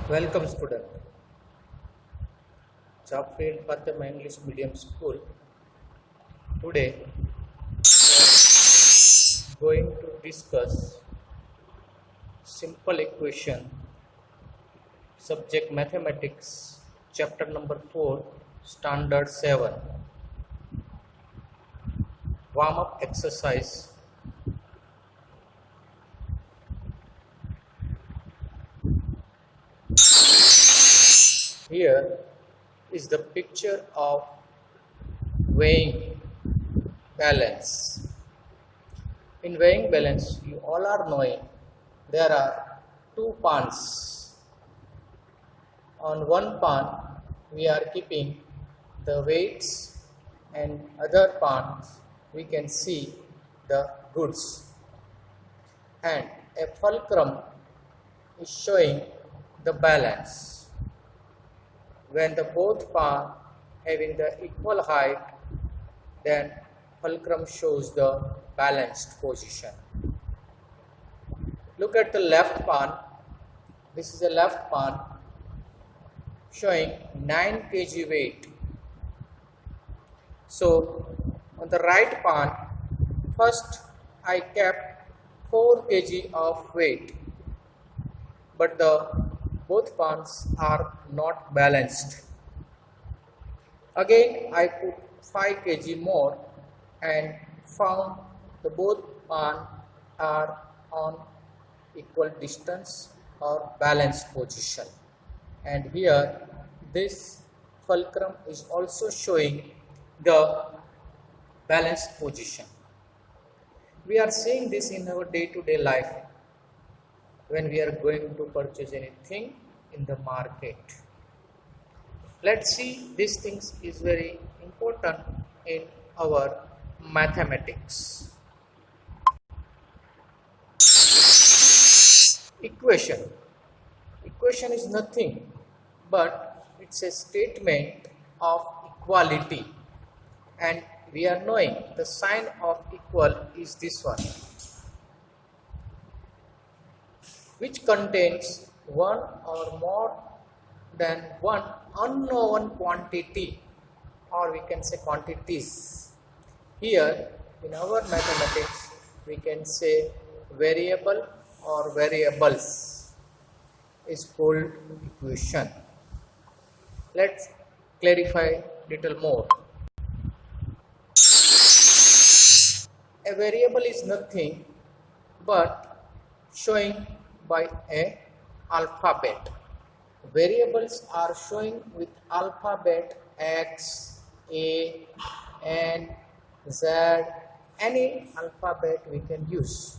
Welcome student. Chapfield Fatima English Medium School. Today we are going to discuss simple equation, subject mathematics, chapter number 4, standard 7. Warm up exercise. Here is the picture of weighing balance. In weighing balance, you all are knowing there are two pans. On one pan, we are keeping the weights, and other pans we can see the goods. And a fulcrum is showing the balance. When the both pan having the equal height, then fulcrum shows the balanced position. Look at the left pan. This is the left pan showing 9 kg weight. So on the right pan, first I kept 4 kg of weight, but both pans are not balanced. Again I put 5 kg more and found the both pan are on equal distance or balanced position. And here this fulcrum is also showing the balanced position. We are seeing this in our day-to-day life when we are going to purchase anything in the market. Let's see, these things is very important in our mathematics. Equation. Equation is nothing but it's a statement of equality, and we are knowing the sign of equal is this one, which contains one or more than one unknown quantity, or we can say quantities. Here in our mathematics we can say variable or variables is called equation. Let's clarify little more. A variable is nothing but showing by a alphabet. Variables are showing with alphabet X, A, N, Z, any alphabet we can use.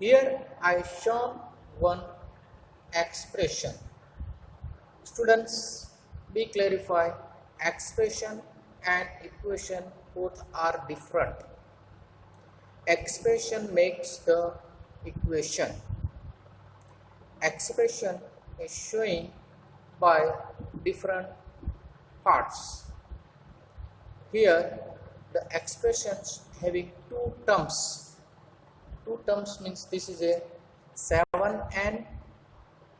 Here I shown one expression. Students, be clarify, expression and equation both are different. Expression makes the equation. Expression is showing by different parts. Here the expressions having two terms. Two terms means this is a 7n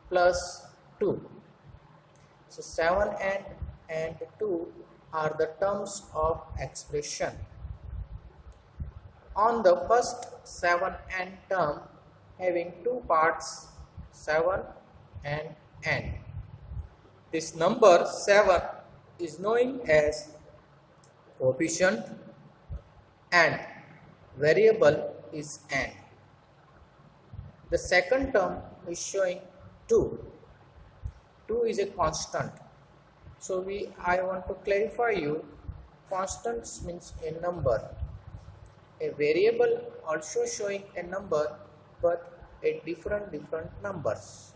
plus 2. So 7n and 2 are the terms of expression. On the first 7n term having two parts, 7 and n. This number 7 is known as coefficient and variable is n. The second term is showing 2. 2 is a constant. So I want to clarify you, constants means a number. A variable also showing a number but a different numbers.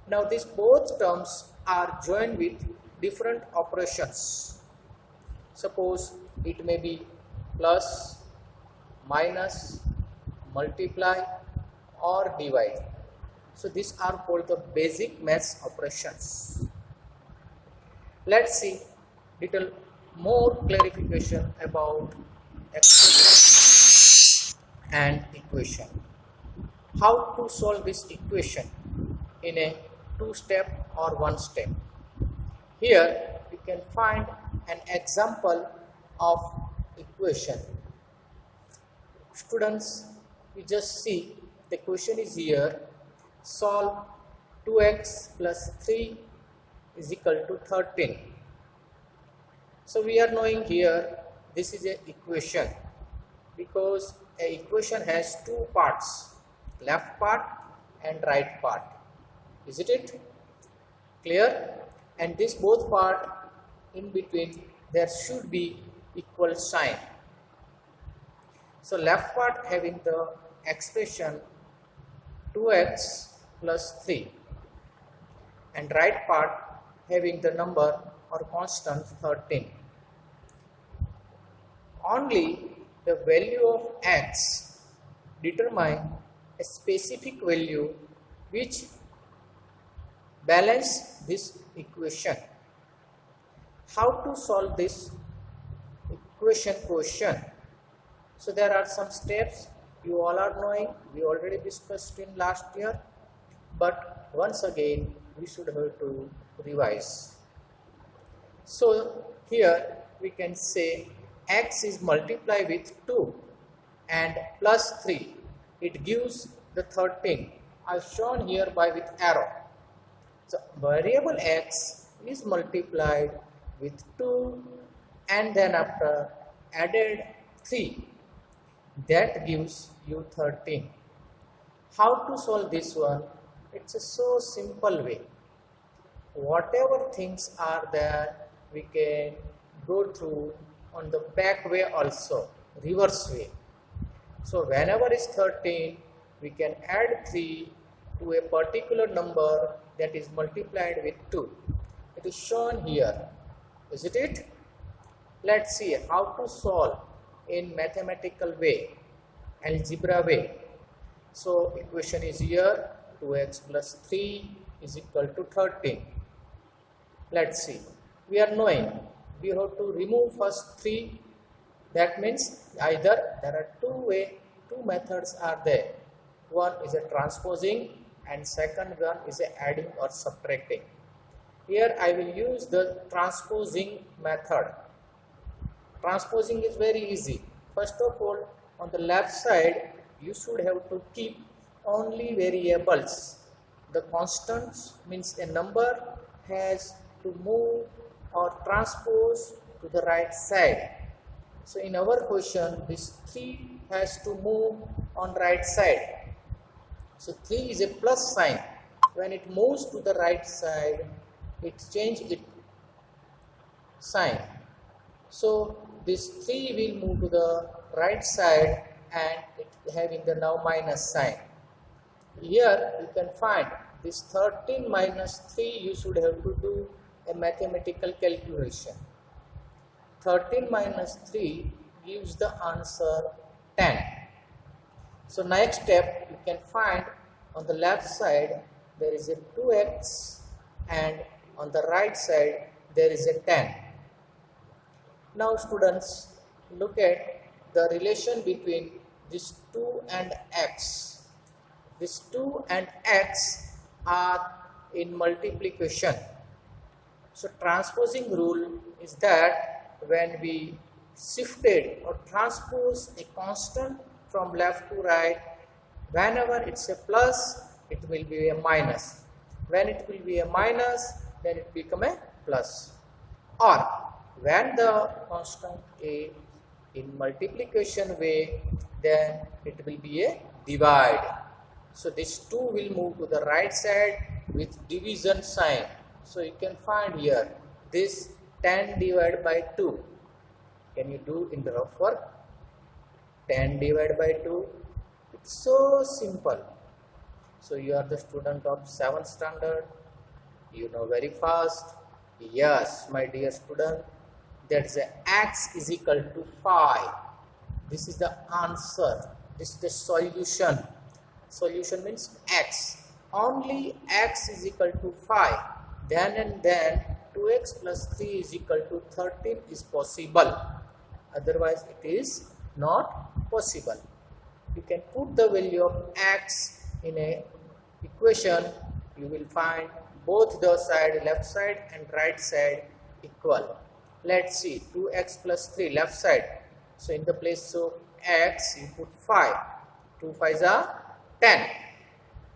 Now these both terms are joined with different operations. Suppose it may be plus, minus, multiply or divide. So these are called the basic math operations. Let's see little more clarification about expression and equation. How to solve this equation? in a two-step or one-step. Here you can find an example of equation. Students, you just see the question is here. Solve 2x plus 3 is equal to 13. So we are knowing here this is an equation because an equation has two parts, left part and right part. Isn't it clear? And this both part in between there should be equal sign. So left part having the expression 2x plus 3 and right part having the number or constant 13. Only the value of x determine a specific value which balance this equation. How to solve this equation question? So there are some steps you all are knowing, we already discussed in last year, but once again we should have to revise. So here we can say x is multiplied with 2 and plus 3. It gives the 13 as shown here by with arrow. So variable x is multiplied with 2 and then after added 3. That gives you 13. How to solve this one? It's a so simple way. Whatever things are there, we can go through on the back way also, reverse way. So whenever is 13, we can add 3 to a particular number that is multiplied with 2. It is shown here, isn't it? Let's see how to solve in mathematical way, algebra way. So equation is here, 2x plus 3 is equal to 13. Let's see. We are knowing we have to remove first 3. That means either there are two methods are there. One is a transposing and second one is a adding or subtracting. Here I will use the transposing method. Transposing is very easy. First of all, on the left side you should have to keep only variables. The constants means a number has to move or transpose to the right side. So in our question this 3 has to move on right side. So 3 is a plus sign. When it moves to the right side, it changes its sign. So this 3 will move to the right side and it having the now minus sign. Here you can find this 13 minus 3, you should have to do a mathematical calculation. 13 minus 3 gives the answer 10. So next step you can find on the left side there is a 2x and on the right side there is a 10. Now students, look at the relation between this 2 and x. This 2 and x are in multiplication. So transposing rule is that when we shifted or transpose a constant from left to right, whenever it's a plus, it will be a minus. When it will be a minus, then it become a plus. Or when the constant is in multiplication way, then it will be a divide. So this 2 will move to the right side with division sign. So you can find here this 10 divided by 2. Can you do in the rough work? 10 divided by 2. It's so simple. So you are the student of 7th standard. You know very fast. Yes, my dear student. That's a x is equal to 5. This is the answer. This is the solution. Solution means x. Only x is equal to 5. Then and then 2x plus 3 is equal to 13 is possible. Otherwise it is not possible. You can put the value of x in a equation you will find both the side, left side and right side equal. Let's see, 2x plus 3 left side. So in the place of x you put 5. 2 5s are 10.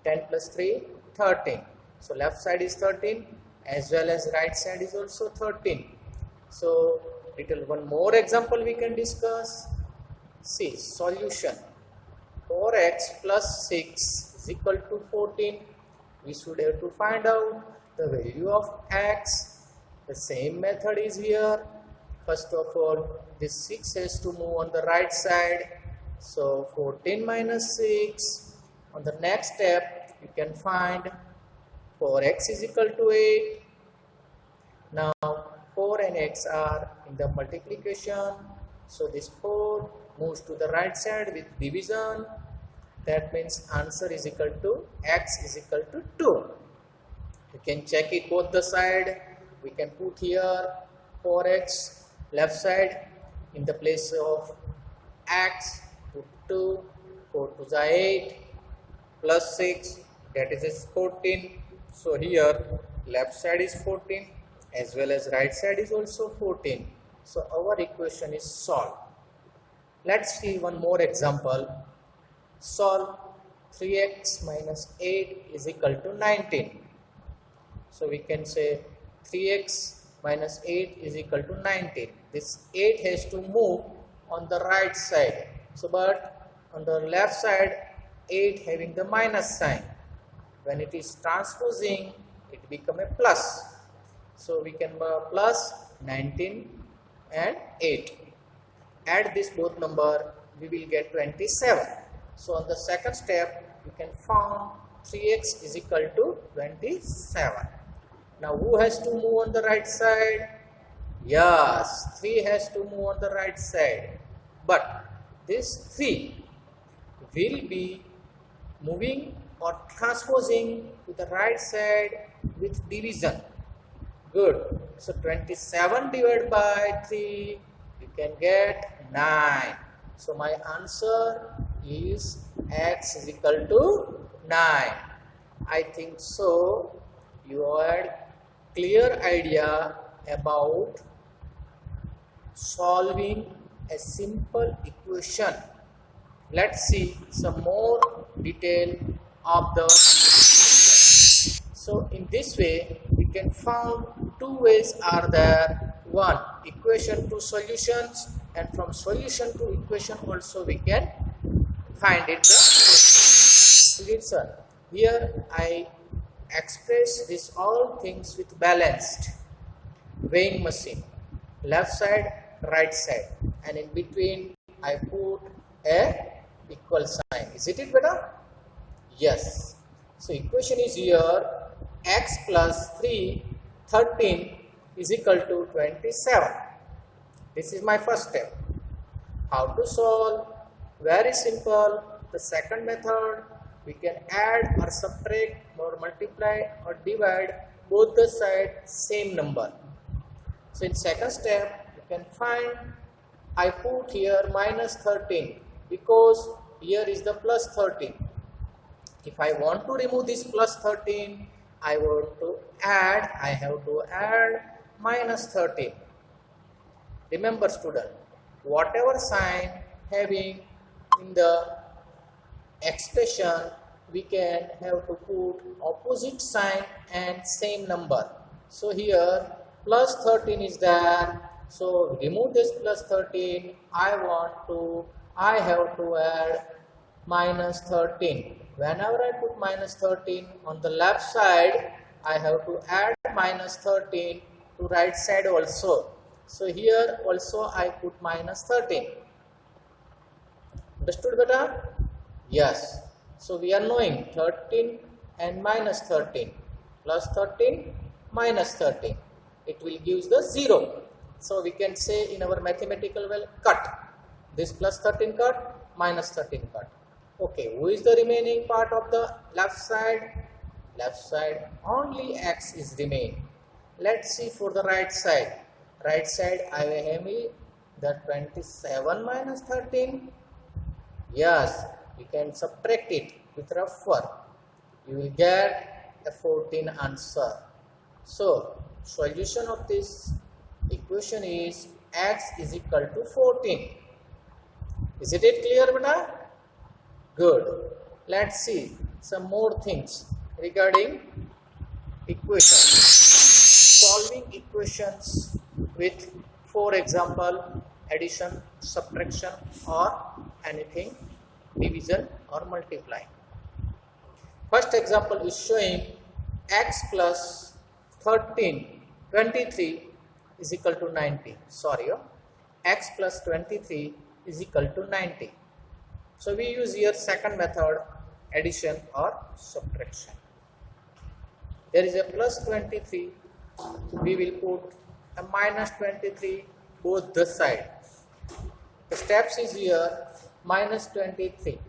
10 plus 3 13. So left side is 13 as well as right side is also 13. So little one more example we can discuss. See, solution 4x plus 6 is equal to 14. We should have to find out the value of x. The same method is here. First of all, this 6 has to move on the right side. So 14 minus 6. On the next step, you can find 4x is equal to 8. Now 4 and x are in the multiplication. So this 4 moves to the right side with division. That means answer is equal to x is equal to 2. You can check it both the side. We can put here 4x left side in the place of x, put 2, 4 to the 8 plus 6, that is 14. So here left side is 14 as well as right side is also 14. So our equation is solved. Let's see one more example. Solve 3x minus 8 is equal to 19. So we can say 3x minus 8 is equal to 19. This 8 has to move on the right side. So but on the left side 8 having the minus sign. When it is transposing, it become a plus. So we can plus 19 and 8. Add this both number, we will get 27. So on the second step, you can find 3x is equal to 27. Now who has to move on the right side? Yes, 3 has to move on the right side. But this 3 will be moving or transposing to the right side with division. Good. So 27 divided by 3, you can get 9. So my answer is x is equal to 9. I think so you had clear idea about solving a simple equation. Let's see some more detail of the equation. So in this way we can find two ways are there. One, equation to solutions, and from solution to equation also we can find it the question. Listen, here I express this all things with balanced weighing machine, left side, right side, and in between I put a equal sign. Is it better? Yes. So equation is here, x plus 3, 13 is equal to 27. This is my first step. How to solve? Very simple. The second method, we can add or subtract or multiply or divide both the side same number. So in second step, you can find, I put here minus 13 because here is the plus 13. If I want to remove this plus 13, I have to add minus 13. Remember student, whatever sign having in the expression, we can have to put opposite sign and same number. So here plus 13 is there. So remove this plus 13. I have to add minus 13. Whenever I put minus 13 on the left side, I have to add minus 13 to right side also. So here also I put minus 13. Understood better? Yes. So we are knowing 13 and minus 13 plus 13 minus 13. It will give the 0. So we can say in our mathematical well, cut. This plus 13 cut, minus 13 cut. Okay, who is the remaining part of the left side? Left side, only x is remain. Let's see for the right side. Right side, I have the 27 minus 13. Yes, you can subtract it with rough work. You will get a 14 answer. So solution of this equation is x is equal to 14. Is it clear, beta? Good. Let's see some more things regarding equations. Solving equations with, for example, addition, subtraction, or anything, division or multiplying. First example is showing x plus 23 is equal to 90. X plus 23 is equal to 90. So we use here second method, addition or subtraction. There is a plus 23, we will put a minus 23 both the sides. The steps is here minus 23.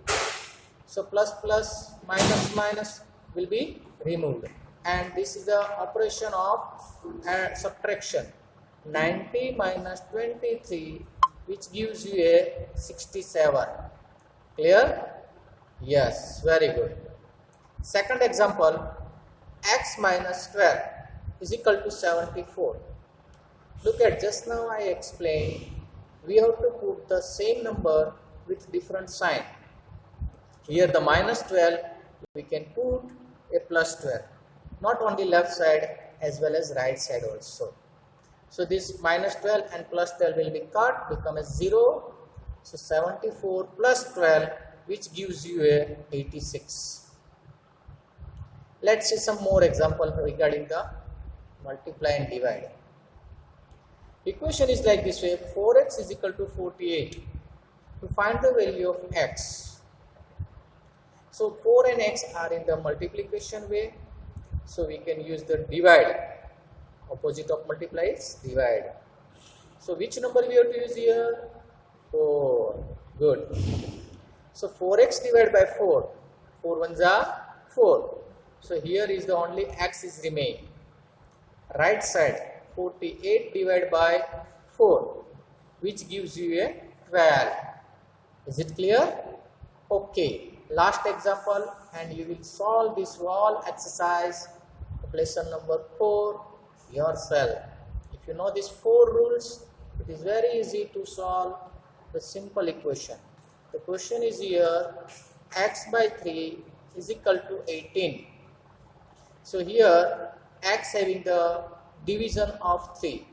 So plus plus minus minus will be removed, and this is the operation of subtraction. 90 minus 23, which gives you a 67. Clear? Yes, very good. Second example, x minus 12 is equal to 74. Look at, just now I explained we have to put the same number with different sign. Here the minus 12, we can put a plus 12, not only left side as well as right side also. So this minus 12 and plus 12 will be cut, become a 0. So 74 plus 12, which gives you a 86. Let's see some more example regarding the multiply and divide. Equation is like this way: 4x is equal to 48. To find the value of x, so 4 and x are in the multiplication way, so we can use the divide. Opposite of multiply is divide. So which number we have to use here? 4. Good. So 4x divided by 4. 4 ones are 4. So here is the only x is remain. Right side, 48 divided by 4, which gives you a 12. Is it clear? Okay. Last example, and you will solve this whole exercise, lesson number 4 yourself. If you know these 4 rules, it is very easy to solve the simple equation. The question is here, x by 3 is equal to 18. So here x having the division of 3.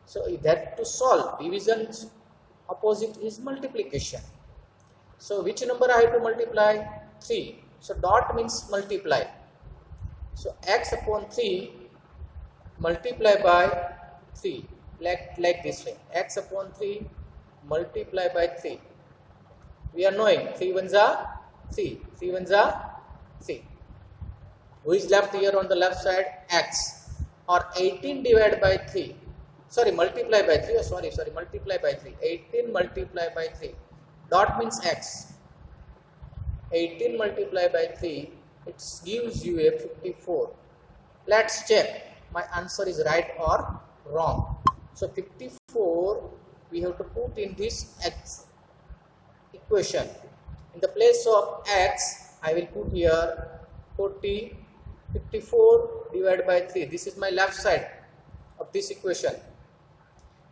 So that to solve division's opposite is multiplication. So which number I have to multiply? 3. So dot means multiply. So x upon 3 multiply by 3, like this way. X upon 3 multiply by 3. We are knowing 3 ones are 3. 3 ones are 3. Who is left here on the left side? X. Or 18 divided by 3. Sorry, multiply by 3. Oh, sorry, multiply by 3. 18 multiply by 3. Dot means x. 18 multiply by 3. It gives you a 54. Let's check my answer is right or wrong. So 54 we have to put in this x equation. In the place of x, I will put here 54 divided by 3. This is my left side of this equation.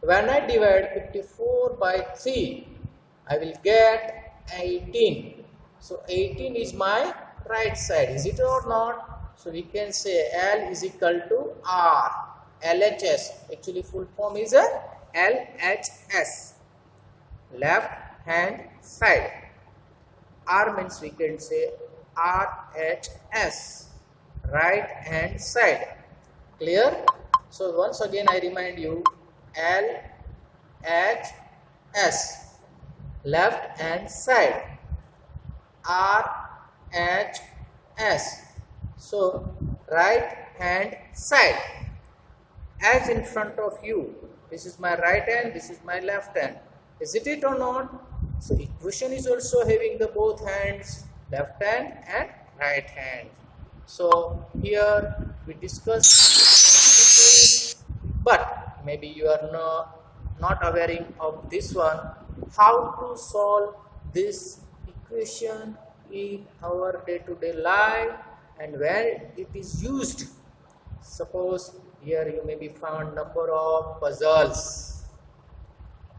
When I divide 54 by 3, I will get 18. So 18 is my right side. Is it or not? So we can say L is equal to R. LHS. Actually full form is a LHS. Left hand side. R means we can say RHS. Right hand side. Clear? So once again I remind you, LHS. Left hand side. RHS. So right hand side. As in front of you, this is my right hand, this is my left hand. Is it or not? So equation is also having the both hands, left hand and right hand. So here we discuss, but maybe you are not aware of this one, how to solve this equation in our day-to-day life and where it is used. Suppose here you may be found number of puzzles.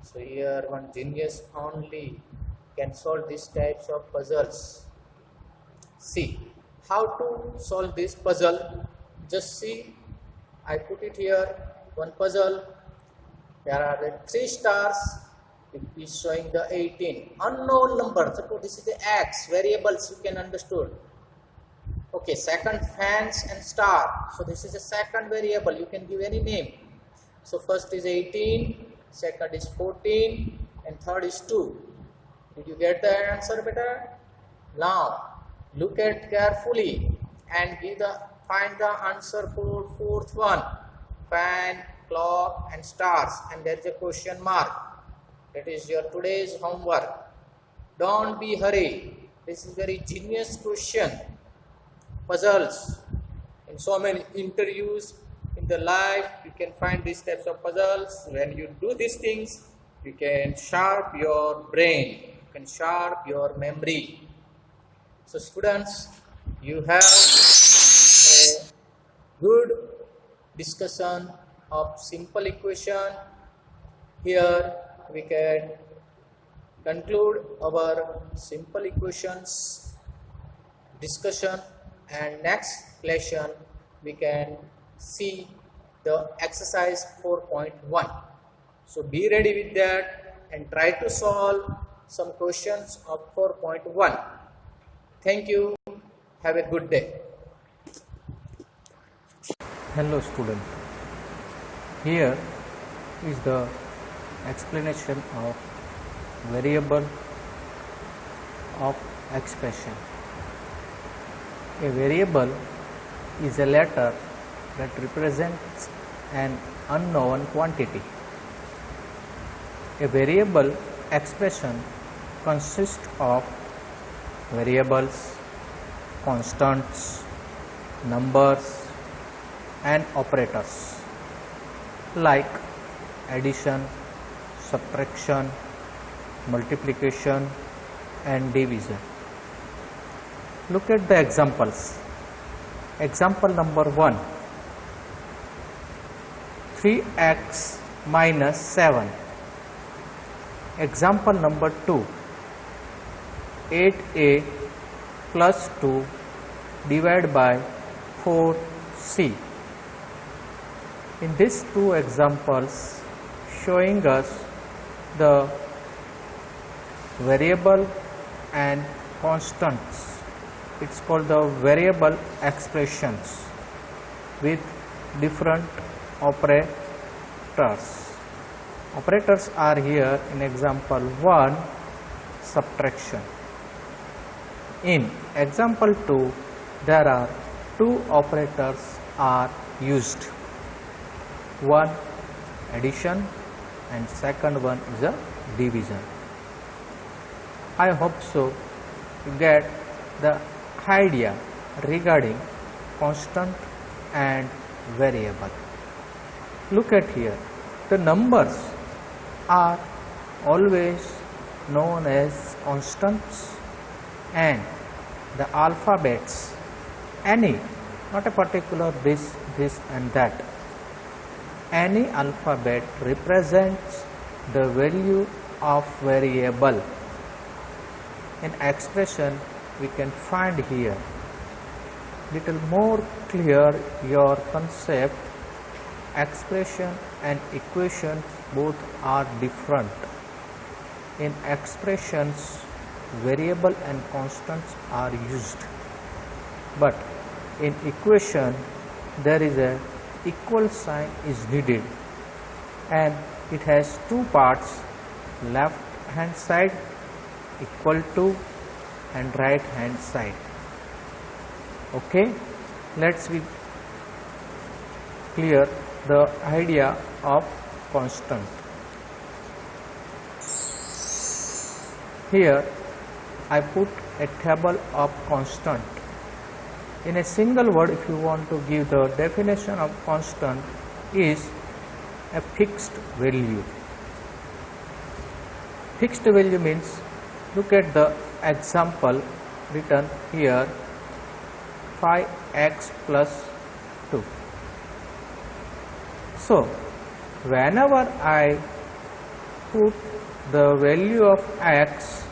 So here one genius only can solve these types of puzzles. See how to solve this puzzle. Just see, I put it here, one puzzle. There are the 3 stars. It is showing the 18 unknown number. Suppose this is the x variables, you can understood. Okay, second fans and star. So this is a second variable, you can give any name. So first is 18, second is 14, and third is 2. Did you get the answer better? Now look at carefully and find the answer for fourth one. Fan, clock and stars, and there is a question mark. That is your today's homework. Don't be hurry. This is very genius question. Puzzles. In so many interviews in the life, you can find these types of puzzles. When you do these things, you can sharp your brain. You can sharp your memory. So students, you have a good discussion of simple equation. Here we can conclude our simple equations discussion, and next lesson we can see the exercise 4.1. So be ready with that and try to solve some questions of 4.1. Thank you. Have a good day. Hello student. Here is the explanation of variable of expression. A variable is a letter that represents an unknown quantity. A variable expression consists of variables, constants, numbers and operators like addition, subtraction, multiplication and division. Look at the examples. Example number 1, 3x minus 7. Example number 2, 8a plus 2 divided by 4c. In these two examples showing us the variable and constants, it's called the variable expressions with different operators. Operators are here in example 1, subtraction. In example 2, there are two operators are used. One addition and second one is a division. I hope so you get the idea regarding constant and variable. Look at here, the numbers are always known as constants, and the alphabets, any, not a particular this and that, any alphabet represents the value of variable. In expression we can find here, little more clear your concept. Expression and equations both are different. In expressions variable and constants are used, but in equation there is a equal sign is needed, and it has two parts, left hand side equal to and right hand side. Okay, let's be clear the idea of constant. Here I put a table of constant. In a single word, if you want to give the definition of constant, is a fixed value. Fixed value means, look at the example written here, 5x plus 2. So whenever I put the value of x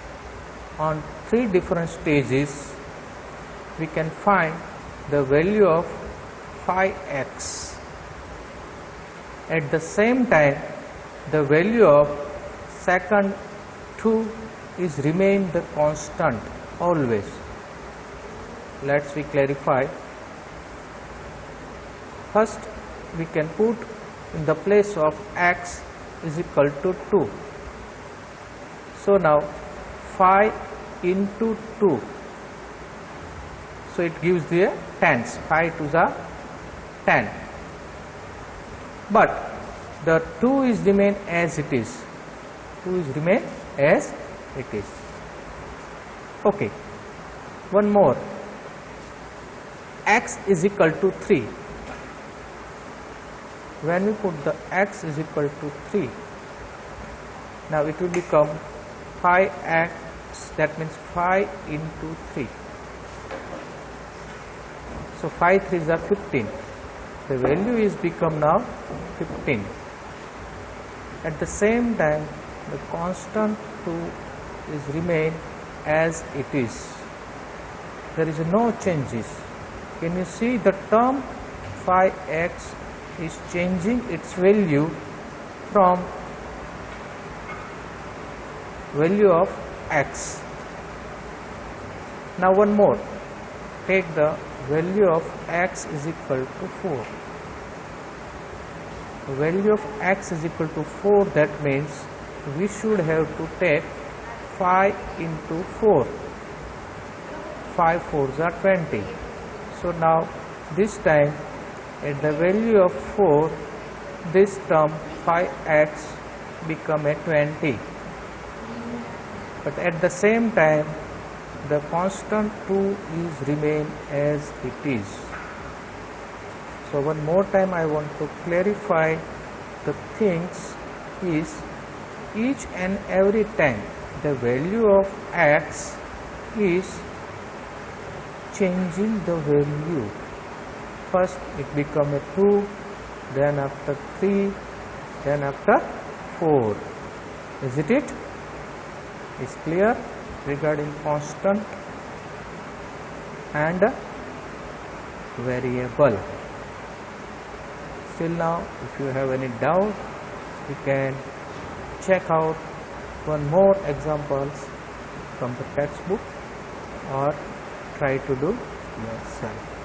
on 3 different stages, we can find the value of 5x. At the same time, the value of second 2 is remain the constant always. Let's we clarify. First, we can put in the place of x is equal to 2. So now 5 into 2. So it gives the tens. 5 to the 10. But the 2 is remain as it is. 2 is remain as it is. Okay. One more. X is equal to 3. When we put the x is equal to 3, now it will become 5x, that means 5 into 3. So 5 3s are 15. The value is become now 15. At the same time, the constant 2 is remain as it is. There is no changes. Can you see the term 5x is changing its value from value of x. Now one more. Take the value of x is equal to 4. The value of x is equal to 4, that means we should have to take 5 into 4. 5 4s are 20. So now this time at the value of 4, this term 5x become a 20. But at the same time, the constant 2 is remain as it is. So one more time I want to clarify the things is each and every time the value of x is changing the value. First it become a 2, then after 3, then after 4. Isn't it? Is clear regarding constant and variable. Still now, if you have any doubt, you can check out one more examples from the textbook or try to do yourself.